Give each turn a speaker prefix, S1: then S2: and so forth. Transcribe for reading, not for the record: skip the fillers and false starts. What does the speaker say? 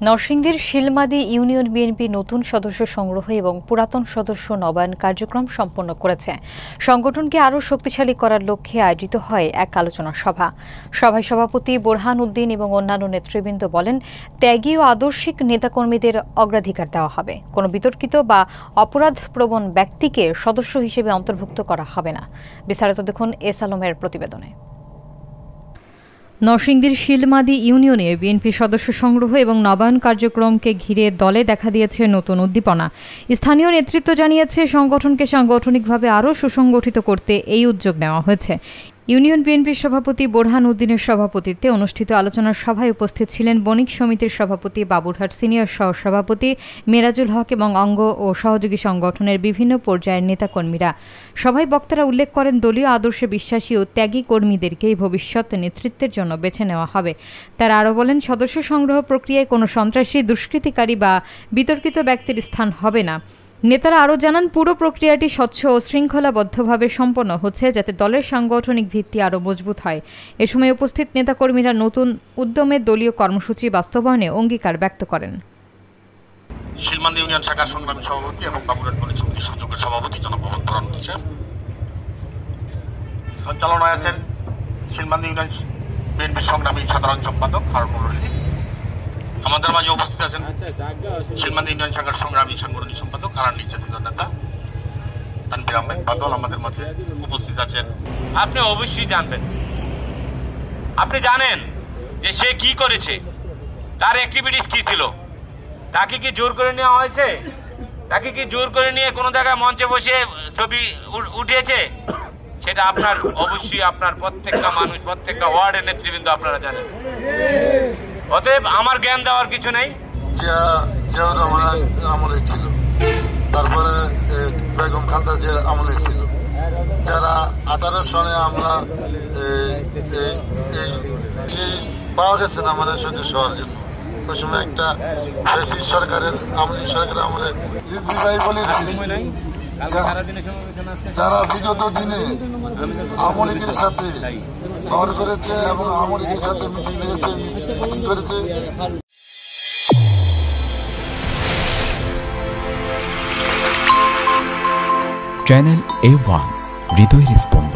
S1: নরসিংদীর শিলমাদি union BNP নতুন সদস্য সংগ্রহ এবং পুরাতন সদস্য নবায়ন কার্যক্রম সম্পন্ন করেছে। সংগঠনকে আরও শক্তিশালী করার লক্ষ্যে আয়োজিত হয় এক আলোচনা সভা। সভায় সভাপতি বোরহান উদ্দিন এবং অন্যান্য নেতৃবৃন্দ বলেন, ত্যাগী ও আদর্শিক নেতাকর্মীদের অগ্রাধিকার দেওয়া হবে। কোনো বিতর্কিত বা অপরাধপ্রবণ ব্যক্তিকে সদস্য হিসেবে অন্তর্ভুক্ত করা হবে না। বিস্তারিত দেখুন এস আলমের প্রতিবেদনে। নরসিংদীর শিলমাদি ইউনিয়নে বিএনপি সদস্য সংগ্রহ এবং নবায়ন কার্যক্রমকে ঘিরে দলে দেখা দিয়েছে নতুন উদ্দীপনা। স্থানীয় নেতৃত্ব জানিয়েছে, সংগঠনকে সাংগঠনিকভাবে আরও সুসংগঠিত করতে এই উদ্যোগ নেওয়া হয়েছে। ইউনিয়ন বিএনপির সভাপতি বোরহান উদ্দিনের সভাপতিত্বে অনুষ্ঠিত আলোচনা সভায় উপস্থিত ছিলেন বণিক সমিতির সভাপতি বাবুরহাট সিনিয়র সহসভাপতি মেরাজুল হক এবং অঙ্গ ও সহযোগী সংগঠনের বিভিন্ন পর্যায়ের নেতাকর্মীরা। সভায় বক্তারা উল্লেখ করেন, দলীয় আদর্শে বিশ্বাসী ও ত্যাগী কর্মীদেরকেই ভবিষ্যৎ নেতৃত্বের জন্য বেছে নেওয়া হবে। তারা আরও বলেন, সদস্য সংগ্রহ প্রক্রিয়ায় কোনো সন্ত্রাসী, দুষ্কৃতিকারী বা বিতর্কিত ব্যক্তির স্থান হবে না। নেতারা আরও জানান, পুরো প্রক্রিয়াটি স্বচ্ছ ও শৃঙ্খলাবদ্ধভাবে সম্পন্ন হচ্ছে, যাতে দলের সাংগঠনিক ভিত্তি আরও মজবুত হয়। এ সময় উপস্থিত নেতাকর্মীরা নতুন উদ্যমে দলীয় কর্মসূচি বাস্তবায়নে অঙ্গীকার ব্যক্ত করেন।
S2: শিলমাদি ইউনিয়ন শাখার সংগ্রামী সভাপতি এবং বাবুরহাট বণিক সমিতির সুযোগ্য সভাপতি জনাব বোরহান উদ্দিন সঞ্চালনায় আছেন শিলমাদি ইউনিয়ন বিএনপির সংগ্রামী সাধারণ সম্পাদক হারুনুর রশিদ। আমাদের মাঝে উপস্থিত আছেন শিলমাদি ইউনিয়ন শাখার সংগ্রামী সাংগঠনিক সম্পাদক কারার নির্যাতিত নেতা তানভীর আহমেদ বাদল আমাদের মাঝে উপস্থিত আছেন।
S3: আপনি অবশ্যই জানবেন, আপনি জানেন যে সে কি করেছে, তার অ্যাক্টিভিটিস কি ছিল। তাকে কি জোর করে নেওয়া হয়েছে? তাকে কি জোর করে নিয়ে কোনো জায়গায় মঞ্চে বসে ছবি উঠিয়েছে? সেটা আপনার অবশ্যই আপনার প্রত্যেকটা মানুষ, প্রত্যেকটা ওয়ার্ডের নেতৃবৃন্দ আপনারা জানেন। অতএব আমার জ্ঞান দেওয়ার কিছু নেই।
S4: আমলে ছিল, তারপরে বেগম খালেদা জিয়ার আমলে ছিল, যারা 18 সনে আমরা পাওয়া গেছে না আমাদের সদস্য হওয়ার জন্য। ওই সময় একটা ফ্যাসিস্ট সরকারের আমলে যারা বিগত দিনে আওয়ামী লীগের সাথে শহর করেছে এবং আওয়ামী লীগের সাথে মিটিং করেছে।
S5: চ্যানেল A1 হৃদয় রেসপন্স।